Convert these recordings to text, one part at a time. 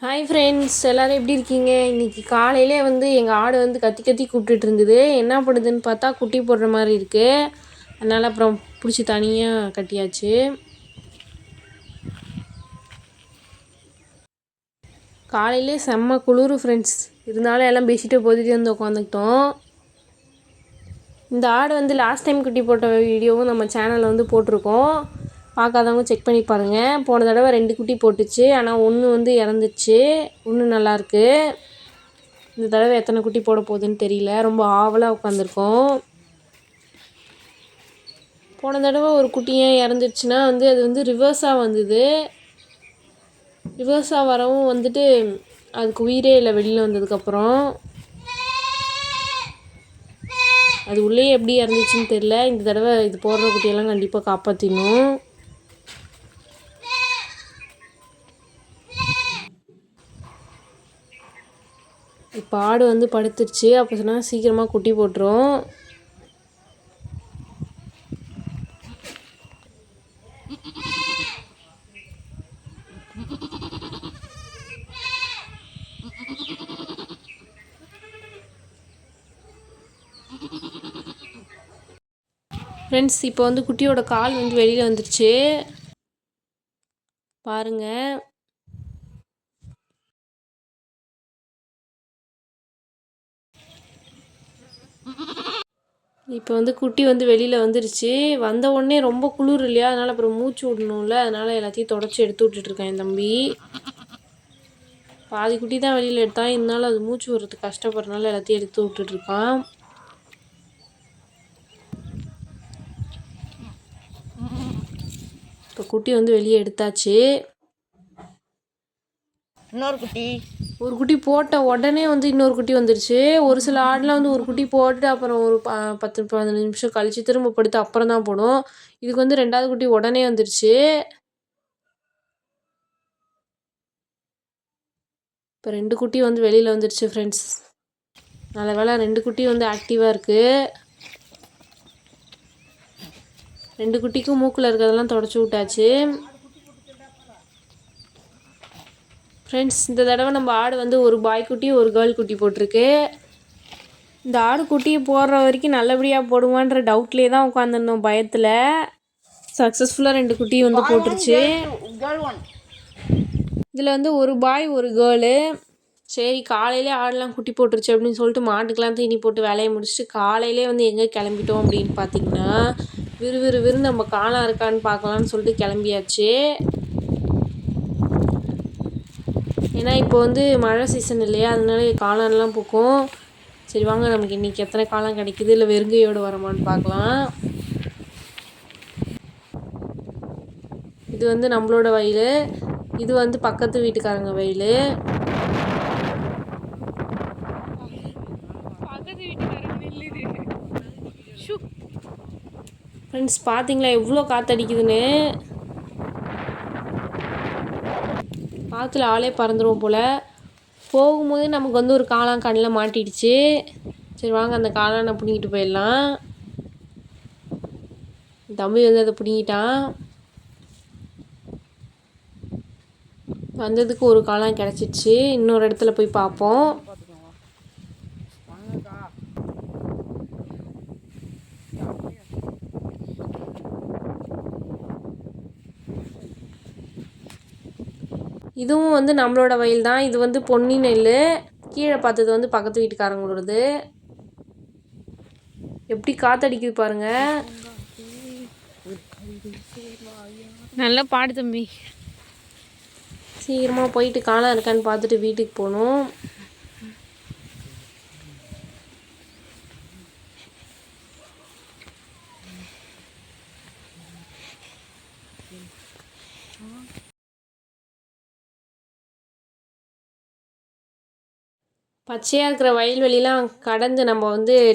Hi friends, எல்லோரும் எப்படி இருக்கீங்க? இன்றைக்கி காலையிலே எங்கள் ஆடு கத்தி கத்தி கூப்பிட்டுட்டு இருந்தது. என்ன பண்ணுதுன்னு பார்த்தா குட்டி போடுற மாதிரி இருக்குது. அதனால் அப்புறம் பிடிச்சி தனியாக கட்டியாச்சு. காலையிலே செம்ம குளிர் ஃப்ரெண்ட்ஸ். இருந்தாலும் எல்லாம் பேசிட்டு போதிட்டு வந்து உட்காந்துக்கிட்டோம். இந்த ஆடு லாஸ்ட் டைம் குட்டி போட்ட வீடியோவும் நம்ம சேனலில் போட்டிருக்கோம். பார்க்காதவங்க செக் பண்ணி பாருங்கள். போன தடவை 2 குட்டி போட்டுச்சு. ஆனால் ஒன்று இறந்துச்சு, ஒன்று நல்லாயிருக்கு. இந்த தடவை எத்தனை குட்டி போட போகுதுன்னு தெரியல. ரொம்ப ஆவலாக உட்காந்துருக்கோம். போன தடவை ஒரு குட்டி ஏன் இறந்துச்சுன்னா அது ரிவர்ஸாக வந்தது. ரிவர்ஸாக வரவும் அதுக்கு உயிரே இல்லை வெளியில் வந்ததுக்கப்புறம். அது உள்ளே எப்படி இறந்துச்சுன்னு தெரில. இந்த தடவை இது போடுற குட்டியெல்லாம் கண்டிப்பாக காப்பாற்றிடணும். இப்போ ஆடு படுத்துருச்சு. அப்போ சொன்னால் சீக்கிரமாக குட்டி போட்டுரும். ஃப்ரெண்ட்ஸ், இப்போ குட்டியோட கால் வெளியில் வந்துருச்சு பாருங்கள். இப்போ குட்டி வெளியில் வந்துருச்சு. வந்த உடனே ரொம்ப குளிர் இல்லையா, அதனால் அப்புறம் மூச்சு விடணும்ல, அதனால் எல்லாத்தையும் தொடச்சி எடுத்து விட்டுட்ருக்கேன் என் தம்பி. பாதி குட்டி தான் வெளியில் எடுத்தான், இருந்தாலும் அது மூச்சு விடுறதுக்கு கஷ்டப்படுறதுனால எல்லாத்தையும் எடுத்து விட்டுட்ருக்கான். இப்போ குட்டி வெளியே எடுத்தாச்சு. ஒரு குட்டி போட்ட உடனே இன்னொரு குட்டி வந்துருச்சு. ஒரு சில ஆடெலாம் ஒரு குட்டி போட்டுட்டு அப்புறம் ஒரு 10-15 நிமிஷம் கழித்து திரும்ப படுத்து அப்புறம் தான் போடும். இதுக்கு 2வது குட்டி உடனே வந்துருச்சு. இப்போ 2 குட்டி வெளியில் வந்துருச்சு ஃப்ரெண்ட்ஸ். நல்ல வேளை 2 குட்டி ஆக்டிவாக இருக்குது. 2 குட்டிக்கும் மூக்கில் இருக்கிறதெல்லாம் தொடச்சி விட்டாச்சு. ஃப்ரெண்ட்ஸ், இந்த தடவை நம்ம ஆடு ஒரு பாய் குட்டி ஒரு கேர்ள் குட்டி போட்டிருக்கு. இந்த ஆடு குட்டியை போடுற வரைக்கும் நல்லபடியாக போடுவான்ற டவுட்லேயே தான் உட்காந்துருந்தோம், பயத்தில். சக்ஸஸ்ஃபுல்லாக 2 குட்டி போட்டுருச்சு. இதில் ஒரு பாய் ஒரு கேர்ளு. சரி, காலையிலே ஆடெலாம் குட்டி போட்டுருச்சு அப்படின்னு சொல்லிட்டு மாட்டுக்கெலாம் தீனி போட்டு வேலையை முடிச்சுட்டு காலையிலே எங்கே கிளம்பிட்டோம் அப்படின்னு பார்த்தீங்கன்னா, விறுவிறு நம்ம காளான் இருக்கான்னு பார்க்கலான்னு சொல்லிட்டு கிளம்பியாச்சு. ஏன்னா இப்போ மழை சீசன் இல்லையா, அதனால காளான்லாம் பூக்கும். சரி வாங்க, நமக்கு இன்றைக்கி எத்தனை காளான் கிடைக்கிது, இல்லை வெறுங்கையோடு வரமான்னு பார்க்கலாம். இது நம்மளோட வயல், இது பக்கத்து வீட்டுக்காரங்க வயல். ஃப்ரெண்ட்ஸ், பார்த்தீங்களா எவ்வளோ காற்றடிக்குதுன்னு? காற்றுல ஆளே பறந்துடும் போல். போகும்போது நமக்கு ஒரு காளான் கண்ணில் மாட்டிடுச்சு. சரி வாங்க, அந்த காளானை பிடிங்கிட்டு போயிடலாம். தம்பி அதை பிடிங்கிட்டான். வந்ததுக்கு ஒரு காளான் கிடச்சிடுச்சு. இன்னொரு இடத்துல போய் பார்ப்போம். இதுவும் நம்மளோட வயல் தான். இது பொன்னி நெல். கீழே பார்த்தது பக்கத்து வீட்டுக்காரங்களோடது. எப்படி காற்றடிக்குது பாருங்க. நல்லா பாடு தம்பி. சீக்கிரமாக போயிட்டு காளான் இருக்கான்னு பார்த்துட்டு வீட்டுக்கு போகணும். பச்சையாக இருக்கிற வயல்வெளிலாம் கடந்து நம்ம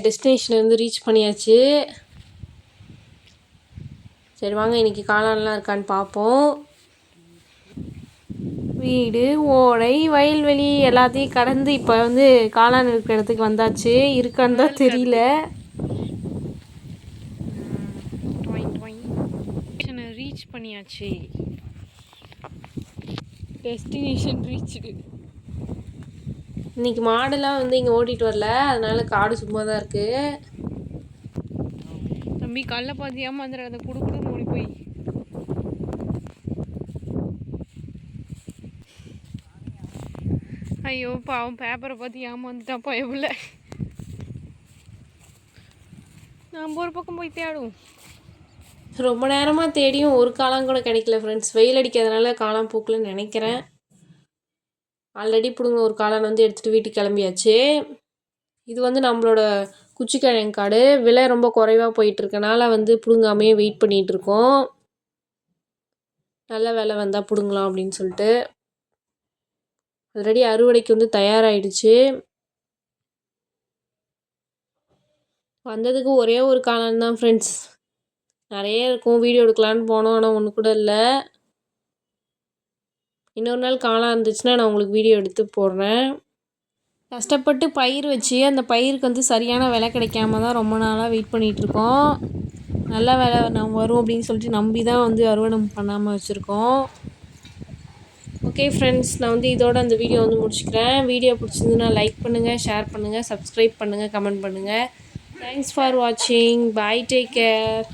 டெஸ்டினேஷனை ரீச் பண்ணியாச்சு. சரி வாங்க, இன்றைக்கி காளான்லாம் இருக்கான்னு பார்ப்போம். வீடு, ஓடை, வயல்வெளி எல்லாத்தையும் கடந்து இப்போ காளான் இருக்கிற இடத்துக்கு வந்தாச்சு. இருக்கான்னு தான் தெரியல. ரீச் பண்ணியாச்சு. Destination reach. இன்றைக்கி மாடெல்லாம் வந்து இங்கே ஓட்டிகிட்டு வரல, அதனால் காடு சும்மா தான் இருக்குது. தம்பி கல்லை பார்த்து ஏமாந்துடாத, குடு குடுன்னு ஓடி போய். ஐயோ பாவம், பேப்பரை பார்த்து ஏமாந்துட்டாப்பா எவ்வளோ. நம்ம ஒரு பக்கம் போய் தேடுவோம். ரொம்ப நேரமாக தேடியும் ஒரு காளான் கூட கிடைக்கல ஃப்ரெண்ட்ஸ். வெயில் அடிக்கிறதுனால காளான் பூக்கலன்னு நினைக்கிறேன். ஆல்ரெடி பிடுங்க ஒரு காளான் வந்து எடுத்துகிட்டு வீட்டுக்கு கிளம்பியாச்சு. இது வந்து நம்மளோட குச்சிக்கிழங்கு காடு. விலை ரொம்ப குறைவாக போயிட்டுருக்கனால வந்து பிடுங்காமையே வெயிட் பண்ணிகிட்ருக்கோம். நல்ல விலை வந்தால் பிடுங்கலாம் அப்படின்னு சொல்லிட்டு. ஆல்ரெடி அறுவடைக்கு வந்து தயாராகிடுச்சு. வந்ததுக்கு ஒரே ஒரு காளான் தான் ஃப்ரெண்ட்ஸ். நிறைய இருக்கும், வீடியோ எடுக்கலான்னு போனோம், ஆனால் ஒன்று கூட இல்லை. இன்னொரு நாள் காளான் இருந்துச்சுன்னா நான் உங்களுக்கு வீடியோ எடுத்து போடுறேன். கஷ்டப்பட்டு பயிர் வச்சு அந்த பயிருக்கு வந்து சரியான விலை கிடைக்காம தான் ரொம்ப நாளாக வெயிட் பண்ணிகிட்ருக்கோம். நல்ல விலை நம்ம வரும் அப்படின்னு சொல்லிட்டு நம்பி தான் வந்து அறுவடை பண்ணாமல் வச்சுருக்கோம். ஓகே ஃப்ரெண்ட்ஸ், நான் வந்து இதோட அந்த வீடியோ வந்து முடிச்சுக்கிறேன். வீடியோ பிடிச்சிருந்துன்னா லைக் பண்ணுங்கள், ஷேர் பண்ணுங்கள், சப்ஸ்கிரைப் பண்ணுங்கள், கமெண்ட் பண்ணுங்கள். தேங்க்ஸ் ஃபார் வாட்சிங். பாய், டேக் கேர்.